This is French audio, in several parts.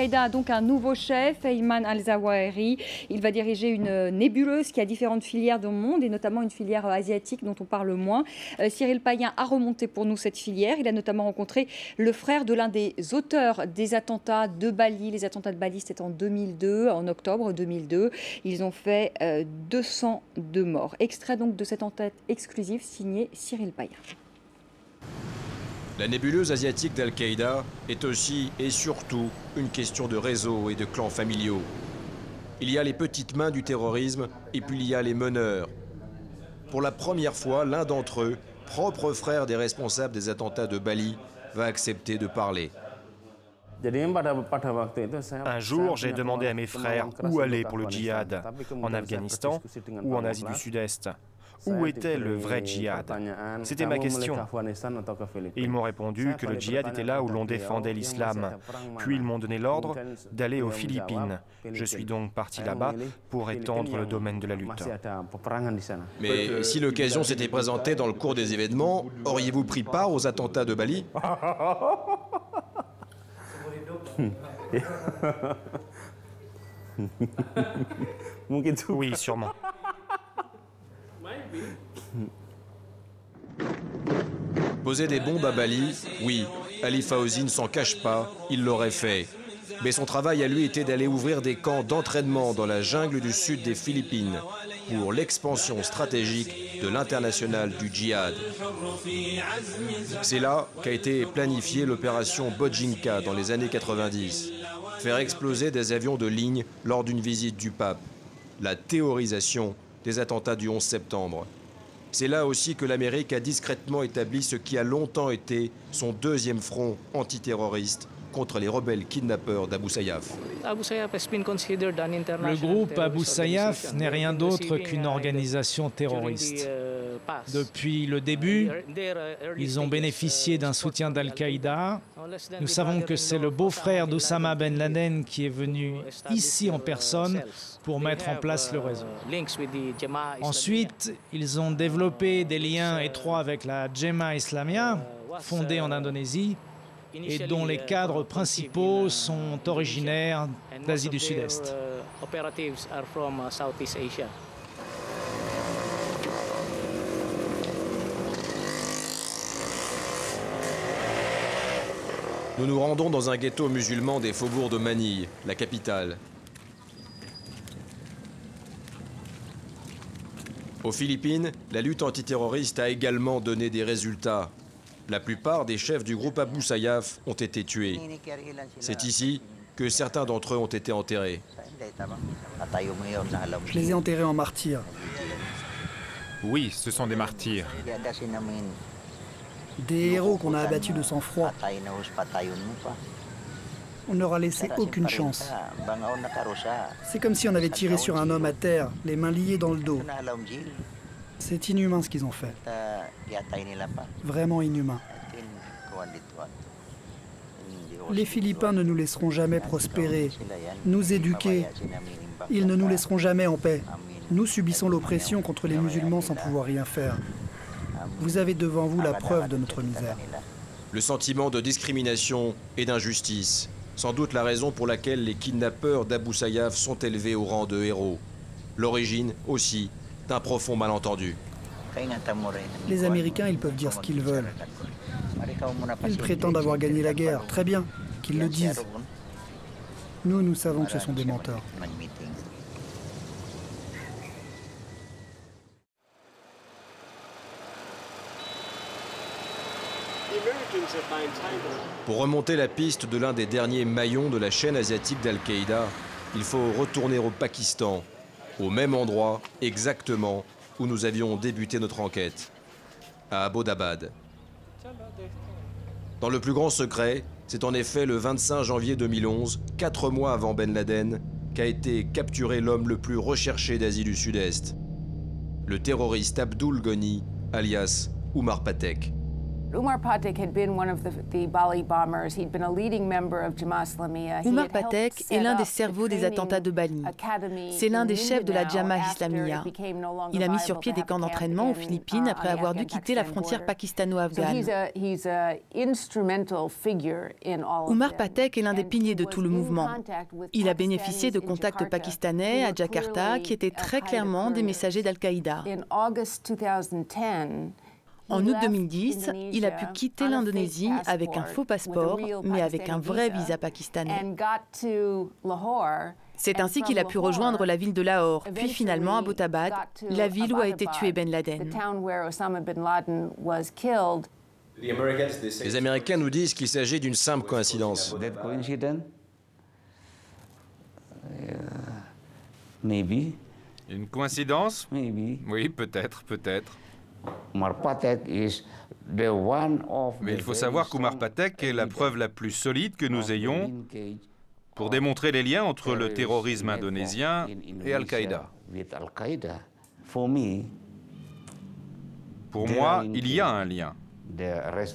Al-Qaïda a donc un nouveau chef, Ayman al-Zawahiri. Il va diriger une nébuleuse qui a différentes filières dans le monde, et notamment une filière asiatique dont on parle moins. Cyril Payen a remonté pour nous cette filière. Il a notamment rencontré le frère de l'un des auteurs des attentats de Bali. Les attentats de Bali, c'était en 2002, en octobre 2002. Ils ont fait 202 morts. Extrait donc de cette enquête exclusive signée Cyril Payen. La nébuleuse asiatique d'Al-Qaïda est aussi et surtout une question de réseau et de clans familiaux. Il y a les petites mains du terrorisme et puis il y a les meneurs. Pour la première fois, l'un d'entre eux, propre frère des responsables des attentats de Bali, va accepter de parler. Un jour, j'ai demandé à mes frères où aller pour le djihad, en Afghanistan ou en Asie du Sud-Est. Où était le vrai djihad? C'était ma question. Et ils m'ont répondu que le djihad était là où l'on défendait l'islam. Puis ils m'ont donné l'ordre d'aller aux Philippines. Je suis donc parti là-bas pour étendre le domaine de la lutte. Mais si l'occasion s'était présentée dans le cours des événements, auriez-vous pris part aux attentats de Bali? Oui, sûrement. Poser des bombes à Bali, oui, Ali Fauzi ne s'en cache pas, il l'aurait fait. Mais son travail à lui était d'aller ouvrir des camps d'entraînement dans la jungle du sud des Philippines pour l'expansion stratégique de l'international du djihad. C'est là qu'a été planifiée l'opération Bojinka dans les années 90. Faire exploser des avions de ligne lors d'une visite du pape. La théorisation des attentats du 11 septembre. C'est là aussi que l'Amérique a discrètement établi ce qui a longtemps été son deuxième front antiterroriste contre les rebelles kidnappeurs d'Abu Sayyaf. Le groupe Abu Sayyaf n'est rien d'autre qu'une organisation terroriste. Depuis le début, ils ont bénéficié d'un soutien d'Al-Qaïda. Nous savons que c'est le beau-frère d'Oussama Ben Laden qui est venu ici en personne pour mettre en place le réseau. Ensuite, ils ont développé des liens étroits avec la Jemaah Islamiyah, fondée en Indonésie, et dont les cadres principaux sont originaires d'Asie du Sud-Est. Nous nous rendons dans un ghetto musulman des faubourgs de Manille, la capitale. Aux Philippines, la lutte antiterroriste a également donné des résultats. La plupart des chefs du groupe Abu Sayyaf ont été tués. C'est ici que certains d'entre eux ont été enterrés. Je les ai enterrés en martyrs. Oui, ce sont des martyrs. Des héros qu'on a abattus de sang-froid. On ne leur a laissé aucune chance. C'est comme si on avait tiré sur un homme à terre, les mains liées dans le dos. C'est inhumain ce qu'ils ont fait. Vraiment inhumain. Les Philippins ne nous laisseront jamais prospérer, nous éduquer. Ils ne nous laisseront jamais en paix. Nous subissons l'oppression contre les musulmans sans pouvoir rien faire. Vous avez devant vous la preuve de notre misère. Le sentiment de discrimination et d'injustice. Sans doute la raison pour laquelle les kidnappeurs d'Abu Sayyaf sont élevés au rang de héros. L'origine aussi d'un profond malentendu. Les Américains, ils peuvent dire ce qu'ils veulent. Ils prétendent avoir gagné la guerre. Très bien, qu'ils le disent. Nous, nous savons que ce sont des menteurs. Pour remonter la piste de l'un des derniers maillons de la chaîne asiatique d'Al-Qaïda, il faut retourner au Pakistan, au même endroit exactement où nous avions débuté notre enquête, à Abbottabad. Dans le plus grand secret, c'est en effet le 25 janvier 2011, 4 mois avant Ben Laden, qu'a été capturé l'homme le plus recherché d'Asie du Sud-Est, le terroriste Abdul Ghani, alias Omar Patek. Umar Patek est l'un des cerveaux des attentats de Bali. C'est l'un des chefs de la Jamaah Islamiyah. Il a mis sur pied des camps d'entraînement aux Philippines après avoir dû quitter la frontière pakistano-afghane. Umar Patek est l'un des piliers de tout le mouvement. Il a bénéficié de contacts pakistanais à Jakarta qui étaient très clairement des messagers d'Al-Qaïda. En août 2010, il a pu quitter l'Indonésie avec un faux passeport, mais avec un vrai visa pakistanais. C'est ainsi qu'il a pu rejoindre la ville de Lahore, puis finalement Abbottabad, la ville où a été tué Ben Laden. Les Américains nous disent qu'il s'agit d'une simple coïncidence. Une coïncidence? Oui, peut-être, peut-être. Mais il faut savoir qu'Umar Patek est la preuve la plus solide que nous ayons pour démontrer les liens entre le terrorisme indonésien et Al-Qaïda. Pour moi, il y a un lien,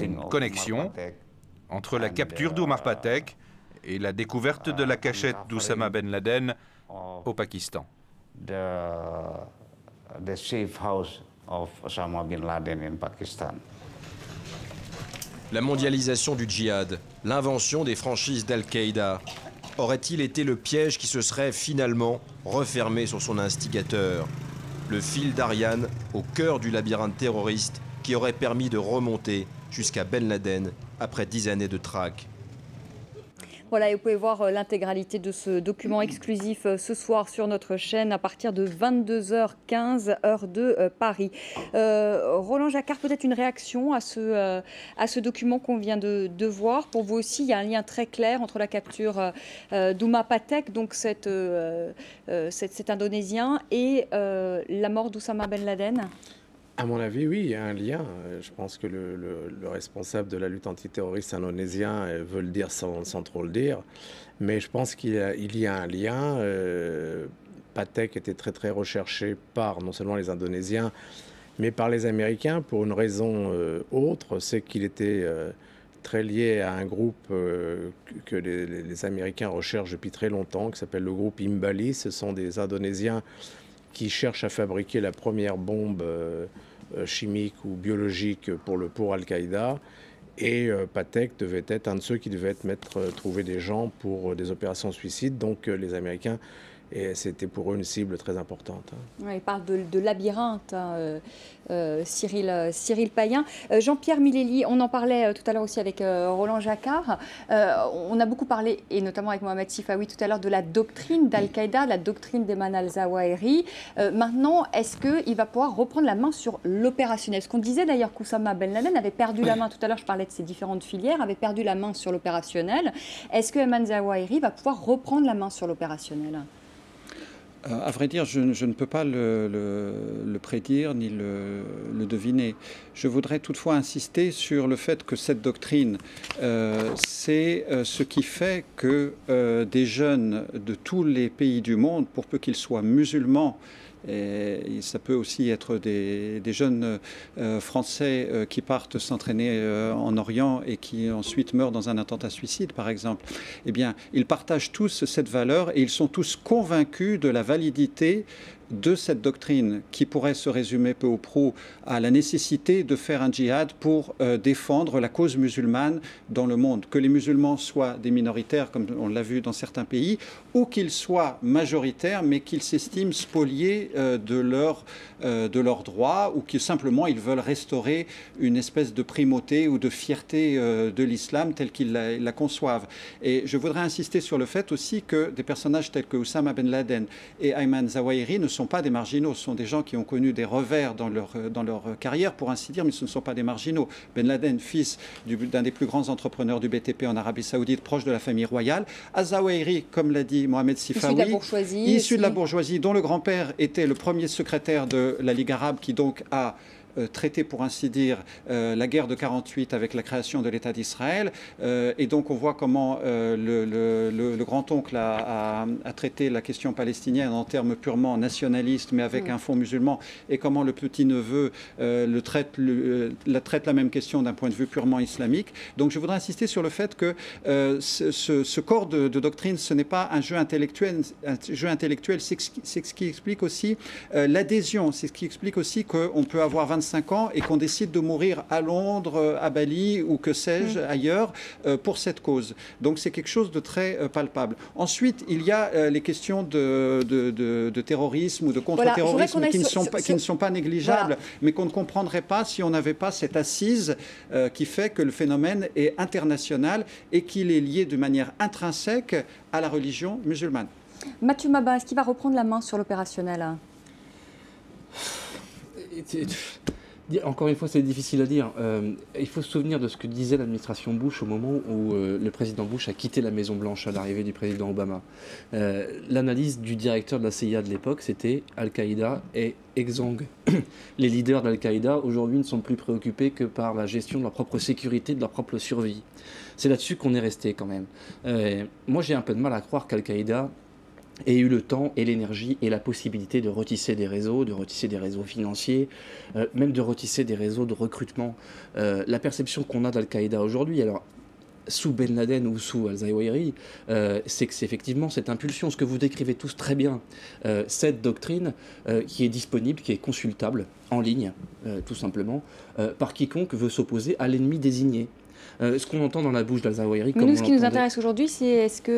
une connexion entre la capture d'Umar Patek et la découverte de la cachette d'Oussama Ben Laden au Pakistan. La mondialisation du djihad, l'invention des franchises d'Al-Qaïda, aurait-il été le piège qui se serait finalement refermé sur son instigateur? Le fil d'Ariane au cœur du labyrinthe terroriste qui aurait permis de remonter jusqu'à Ben Laden après 10 années de traque. Voilà, et vous pouvez voir l'intégralité de ce document exclusif ce soir sur notre chaîne à partir de 22h15, heure de Paris. Roland Jacquard, peut-être une réaction à ce document qu'on vient de voir. Pour vous aussi, il y a un lien très clair entre la capture d'Umar Patek, donc cet Indonésien, et la mort d'Oussama Ben Laden. À mon avis, oui, il y a un lien. Je pense que le responsable de la lutte antiterroriste indonésien veut le dire sans trop le dire. Mais je pense qu'il y a un lien. Patek était très très recherché par non seulement les Indonésiens, mais par les Américains pour une raison autre. C'est qu'il était très lié à un groupe que les Américains recherchent depuis très longtemps, qui s'appelle le groupe Imbali. Ce sont des Indonésiens qui cherchent à fabriquer la première bombe chimique ou biologique pour Al-Qaïda. Et Patek devait être un de ceux qui devait trouver des gens pour des opérations suicides. Donc les Américains, et c'était pour eux une cible très importante. Ouais, il parle de labyrinthe, Cyril Payen. Jean-Pierre Mileli, on en parlait tout à l'heure aussi avec Roland Jacquard. On a beaucoup parlé, et notamment avec Mohamed Sifawi tout à l'heure, de la doctrine d'Al-Qaïda, la doctrine d'Ayman al-Zawahiri. Maintenant, est-ce qu'il va pouvoir reprendre la main sur l'opérationnel? Ce qu'on disait d'ailleurs qu'Oussama Ben Laden avait perdu la main, tout à l'heure je parlais de ces différentes filières, avait perdu la main sur l'opérationnel. Est-ce que Ayman al-Zawahiri va pouvoir reprendre la main sur l'opérationnel? À vrai dire, je ne peux pas le prédire ni le deviner. Je voudrais toutefois insister sur le fait que cette doctrine, c'est ce qui fait que des jeunes de tous les pays du monde, pour peu qu'ils soient musulmans, et ça peut aussi être des jeunes Français qui partent s'entraîner en Orient et qui ensuite meurent dans un attentat suicide, par exemple. Eh bien, ils partagent tous cette valeur et ils sont tous convaincus de la validité de cette doctrine qui pourrait se résumer peu ou prou à la nécessité de faire un djihad pour défendre la cause musulmane dans le monde. Que les musulmans soient des minoritaires, comme on l'a vu dans certains pays, ou qu'ils soient majoritaires, mais qu'ils s'estiment spoliés de leurs droits, ou que simplement ils veulent restaurer une espèce de primauté ou de fierté de l'islam tel qu'ils la conçoivent. Et je voudrais insister sur le fait aussi que des personnages tels que Oussama Ben Laden et Ayman Zawahiri ne sont pas des marginaux, ce sont des gens qui ont connu des revers dans leur carrière, pour ainsi dire, mais ce ne sont pas des marginaux. Ben Laden, fils d'un des plus grands entrepreneurs du BTP en Arabie Saoudite, proche de la famille royale. Zawahiri, comme l'a dit Mohamed Sifawi, issu de la bourgeoisie, dont le grand-père était le premier secrétaire de la Ligue arabe, qui donc a traité, pour ainsi dire, la guerre de 48 avec la création de l'État d'Israël. Et donc on voit comment le grand-oncle a traité la question palestinienne en termes purement nationalistes, mais avec un fond musulman, et comment le petit-neveu traite la même question d'un point de vue purement islamique. Donc je voudrais insister sur le fait que ce corps de doctrine, ce n'est pas un jeu intellectuel. Un jeu intellectuel, c'est ce qui explique aussi l'adhésion. C'est ce qui explique aussi qu'on peut avoir 25 ans et qu'on décide de mourir à Londres, à Bali ou que sais-je ailleurs pour cette cause. Donc c'est quelque chose de très palpable. Ensuite, il y a les questions de terrorisme ou de contre-terrorisme qui ne sont pas négligeables, mais qu'on ne comprendrait pas si on n'avait pas cette assise qui fait que le phénomène est international et qu'il est lié de manière intrinsèque à la religion musulmane. Mathieu Mabin, est-ce qu'il va reprendre la main sur l'opérationnel? Encore une fois, c'est difficile à dire. Il faut se souvenir de ce que disait l'administration Bush au moment où le président Bush a quitté la Maison-Blanche à l'arrivée du président Obama. L'analyse du directeur de la CIA de l'époque, c'était Al-Qaïda est exsangue. Les leaders d'Al-Qaïda, aujourd'hui, ne sont plus préoccupés que par la gestion de leur propre sécurité, de leur propre survie. C'est là-dessus qu'on est resté quand même. Moi, j'ai un peu de mal à croire qu'Al-Qaïda ait eu le temps et l'énergie et la possibilité de retisser des réseaux financiers, même de retisser des réseaux de recrutement. La perception qu'on a d'Al-Qaïda aujourd'hui, alors sous Ben Laden ou sous al-Zawahiri, c'est que c'est effectivement cette impulsion, ce que vous décrivez tous très bien, cette doctrine qui est disponible, qui est consultable en ligne, tout simplement, par quiconque veut s'opposer à l'ennemi désigné. Ce qu'on entend dans la bouche d'al-Zawahiri... Mais nous, ce qui nous intéresse aujourd'hui, c'est est-ce qu'il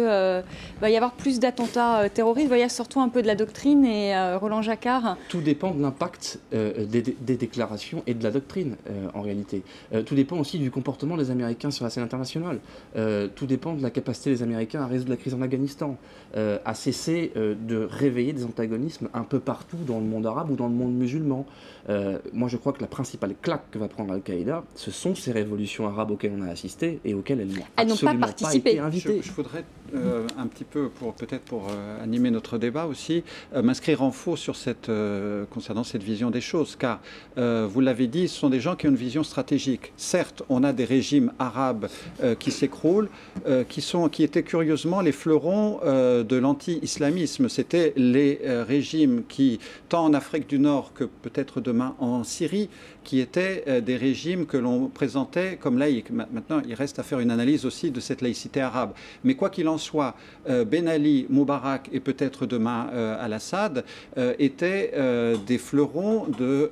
va y avoir plus d'attentats terroristes? Voyez, sortons un peu de la doctrine et Roland Jacquard. Tout dépend de l'impact des déclarations et de la doctrine, en réalité. Tout dépend aussi du comportement des Américains sur la scène internationale. Tout dépend de la capacité des Américains à résoudre la crise en Afghanistan, à cesser de réveiller des antagonismes un peu partout dans le monde arabe ou dans le monde musulman. Moi, je crois que la principale claque que va prendre Al-Qaïda, ce sont ces révolutions arabes auxquelles on a assisté et auxquelles elles n'ont absolument pas été invitées. Je voudrais un petit peu, peut-être pour animer notre débat aussi, m'inscrire en faux sur concernant cette vision des choses, car vous l'avez dit, ce sont des gens qui ont une vision stratégique. Certes, on a des régimes arabes qui s'écroulent, qui étaient curieusement les fleurons de l'anti-islamisme. C'était les régimes qui, tant en Afrique du Nord que peut-être demain en Syrie, qui étaient des régimes que l'on présentait comme laïques. Maintenant, il reste à faire une analyse aussi de cette laïcité arabe. Mais quoi qu'il en soit, Ben Ali, Moubarak et peut-être demain Al-Assad étaient des fleurons de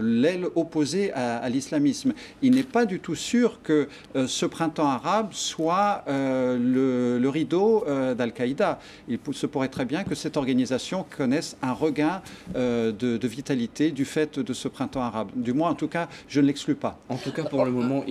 l'aile opposée à l'islamisme. Il n'est pas du tout sûr que ce printemps arabe soit le rideau d'Al-Qaïda. Il se pourrait très bien que cette organisation connaisse un regain de vitalité du fait de ce printemps arabe. Du moins, en tout cas, je ne l'exclus pas. En tout cas, pour le moment,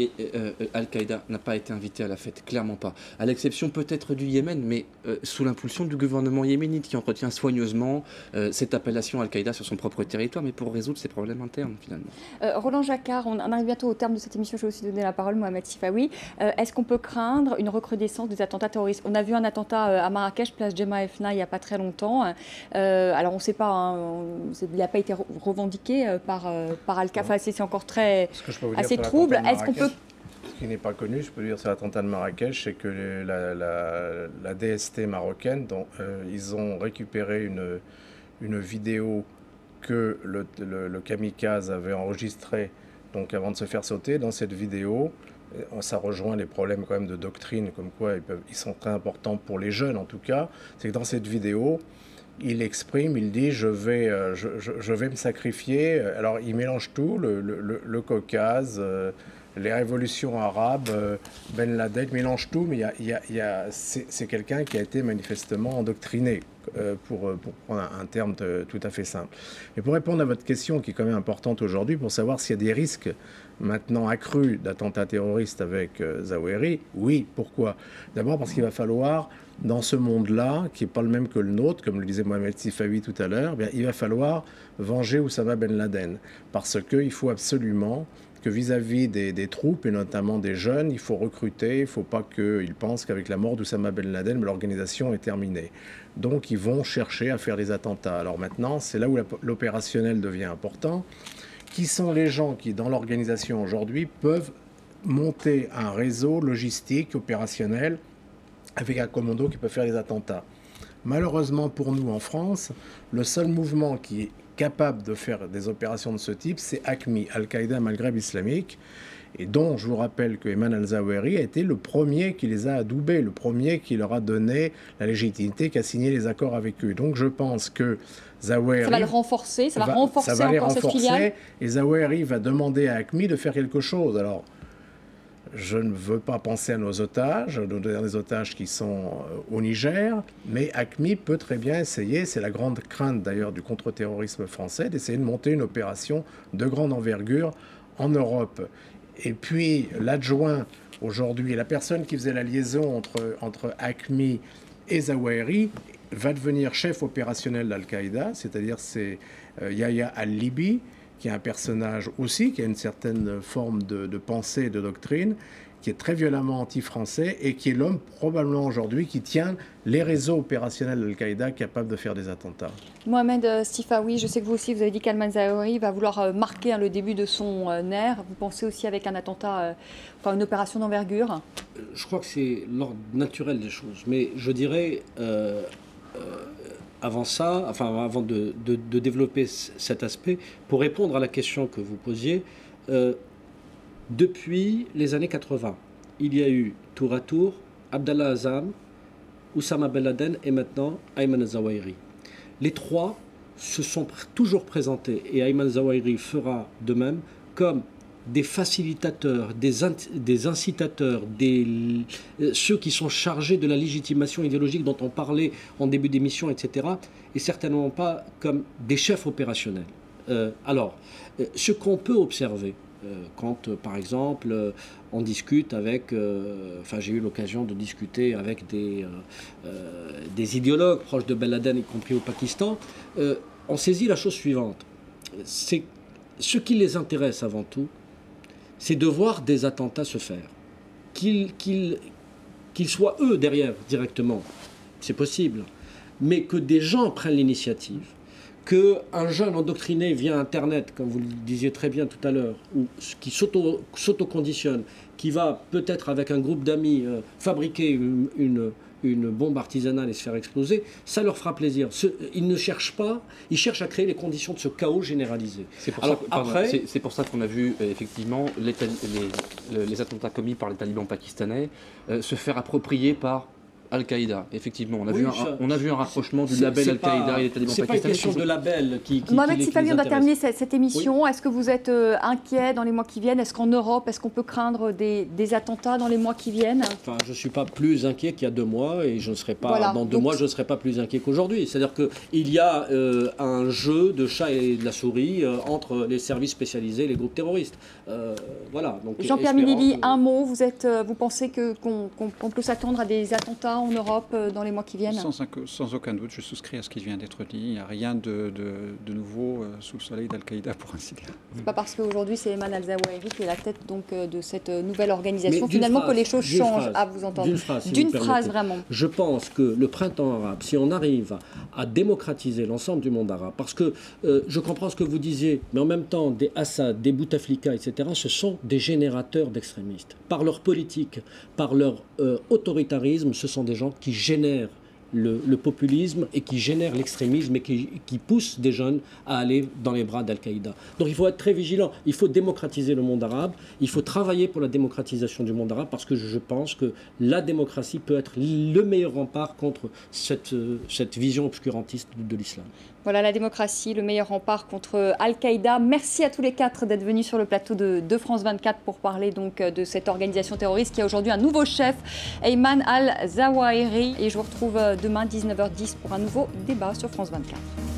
Al-Qaïda n'a pas été invité à la fête, clairement pas. À l'exception peut-être du Yémen, mais sous l'impulsion du gouvernement yéménite qui entretient soigneusement cette appellation Al-Qaïda sur son propre territoire, mais pour résoudre ses problèmes internes, finalement. Roland Jacquard, on arrive bientôt au terme de cette émission. Je vais aussi donner la parole, Mohamed Sifawi. Est-ce qu'on peut craindre une recrudescence des attentats terroristes? On a vu un attentat à Marrakech, place Jemaa Efna, il n'y a pas très longtemps. Alors, on ne sait pas, hein, il n'a pas été revendiqué par Al-Qaïda. C'est encore assez trouble. Est-ce qu'on peut... Ce qui n'est pas connu, je peux dire, sur l'attentat de Marrakech, c'est que la DST marocaine, ils ont récupéré une vidéo que le kamikaze avait enregistrée donc avant de se faire sauter. Dans cette vidéo, ça rejoint les problèmes quand même de doctrine, comme quoi ils sont très importants pour les jeunes en tout cas. C'est que dans cette vidéo, il exprime, il dit je vais me sacrifier. Alors il mélange tout, le Caucase, les révolutions arabes, Ben Laden, il mélange tout, mais c'est quelqu'un qui a été manifestement endoctriné, pour prendre un terme tout à fait simple. Mais pour répondre à votre question qui est quand même importante aujourd'hui, pour savoir s'il y a des risques maintenant accrus d'attentats terroristes avec Zawahiri, oui, pourquoi? D'abord parce qu'il va falloir, dans ce monde-là, qui n'est pas le même que le nôtre, comme le disait Mohamed Sifawi tout à l'heure, il va falloir venger Oussama Ben Laden. Parce qu'il faut absolument que vis-à-vis des troupes, et notamment des jeunes, il faut recruter, il ne faut pas qu'ils pensent qu'avec la mort d'Oussama Ben Laden, l'organisation est terminée. Donc ils vont chercher à faire des attentats. Alors maintenant, c'est là où l'opérationnel devient important. qui sont les gens qui, dans l'organisation aujourd'hui, peuvent monter un réseau logistique, opérationnel, avec un commando qui peut faire les attentats. Malheureusement pour nous en France, le seul mouvement qui est capable de faire des opérations de ce type, c'est AQMI, Al-Qaïda Maghreb islamique, et dont je vous rappelle que Ayman al-Zawahiri a été le premier qui les a adoubés, le premier qui leur a donné la légitimité, qui a signé les accords avec eux. Donc je pense que Zawahiri... Ça va le renforcer, ça va renforcer encore cette filiale. Et Zawahiri va demander à AQMI de faire quelque chose. Alors, je ne veux pas penser à nos otages, nos derniers otages qui sont au Niger, mais AQMI peut très bien essayer, c'est la grande crainte d'ailleurs du contre-terrorisme français, d'essayer de monter une opération de grande envergure en Europe. Et puis l'adjoint aujourd'hui, la personne qui faisait la liaison entre AQMI et Zawahiri, va devenir chef opérationnel d'Al-Qaïda, c'est-à-dire c'est Yahya al-Libi, qui est un personnage aussi, qui a une certaine forme de pensée et de doctrine, qui est très violemment anti-français et qui est l'homme probablement aujourd'hui qui tient les réseaux opérationnels d'Al-Qaïda capables de faire des attentats. Mohamed Stifawi, je sais que vous aussi, vous avez dit qu'Ayman Zawahiri va vouloir marquer le début de son ère. Vous pensez aussi avec un attentat, enfin une opération d'envergure? Je crois que c'est l'ordre naturel des choses, mais je dirais... avant ça, enfin avant de développer cet aspect, pour répondre à la question que vous posiez, depuis les années 80, il y a eu tour à tour Abdallah Azzam, Oussama Ben Laden et maintenant Ayman Zawahiri. Les trois se sont toujours présentés et Ayman Zawahiri fera de même comme des facilitateurs, des incitateurs, ceux qui sont chargés de la légitimation idéologique dont on parlait en début d'émission, etc., et certainement pas comme des chefs opérationnels. Alors, ce qu'on peut observer, quand, par exemple, on discute avec... enfin, j'ai eu l'occasion de discuter avec des idéologues proches de Ben Laden, y compris au Pakistan, on saisit la chose suivante. C'est ce qui les intéresse avant tout, c'est de voir des attentats se faire. Qu'ils soient eux derrière directement, c'est possible, mais que des gens prennent l'initiative, qu'un jeune endoctriné via Internet, comme vous le disiez très bien tout à l'heure, ou qui s'auto-conditionne, qui va peut-être avec un groupe d'amis fabriquer une bombe artisanale et se faire exploser, ça leur fera plaisir. Ils ne cherchent pas, ils cherchent à créer les conditions de ce chaos généralisé. C'est pour ça qu'on a vu effectivement les attentats commis par les talibans pakistanais se faire approprier par Al-Qaïda. Effectivement, on a vu un rapprochement du label Al-Qaïda et des talibans pakistanais. C'est pas une question de label qui Mohamed Stifawi, on va terminer cette émission. Oui. Est-ce que vous êtes inquiet dans les mois qui viennent? Est-ce qu'en Europe, est-ce qu'on peut craindre des attentats dans les mois qui viennent? Enfin, je ne suis pas plus inquiet qu'il y a 2 mois et je ne serai pas, dans 2 mois, je ne serai pas plus inquiet qu'aujourd'hui. C'est-à-dire qu'il y a un jeu de chat et de la souris entre les services spécialisés et les groupes terroristes. Voilà. Jean-Pierre Minelli, un mot. Vous pensez qu'on peut s'attendre à des attentats en Europe dans les mois qui viennent? Sans aucun doute, je souscris à ce qui vient d'être dit. Il n'y a rien de nouveau sous le soleil d'Al-Qaïda, pour ainsi dire. C'est pas parce qu'aujourd'hui c'est Ayman al-Zawahiri qui est la tête donc, de cette nouvelle organisation finalement que les choses changent. À vous entendre. D'une phrase vraiment. Je pense que le printemps arabe, si on arrive à démocratiser l'ensemble du monde arabe, parce que je comprends ce que vous disiez, mais en même temps, des Assad, des Bouteflika, etc., ce sont des générateurs d'extrémistes. Par leur politique, par leur autoritarisme, ce sont des gens qui génèrent le populisme et qui génèrent l'extrémisme et qui poussent des jeunes à aller dans les bras d'Al-Qaïda. Donc il faut être très vigilant. Il faut démocratiser le monde arabe. Il faut travailler pour la démocratisation du monde arabe parce que je pense que la démocratie peut être le meilleur rempart contre cette vision obscurantiste de l'islam. Voilà la démocratie, le meilleur rempart contre Al-Qaïda. Merci à tous les 4 d'être venus sur le plateau de France 24 pour parler donc de cette organisation terroriste qui a aujourd'hui un nouveau chef, Ayman al-Zawahiri. Et je vous retrouve demain 19h10 pour un nouveau débat sur France 24.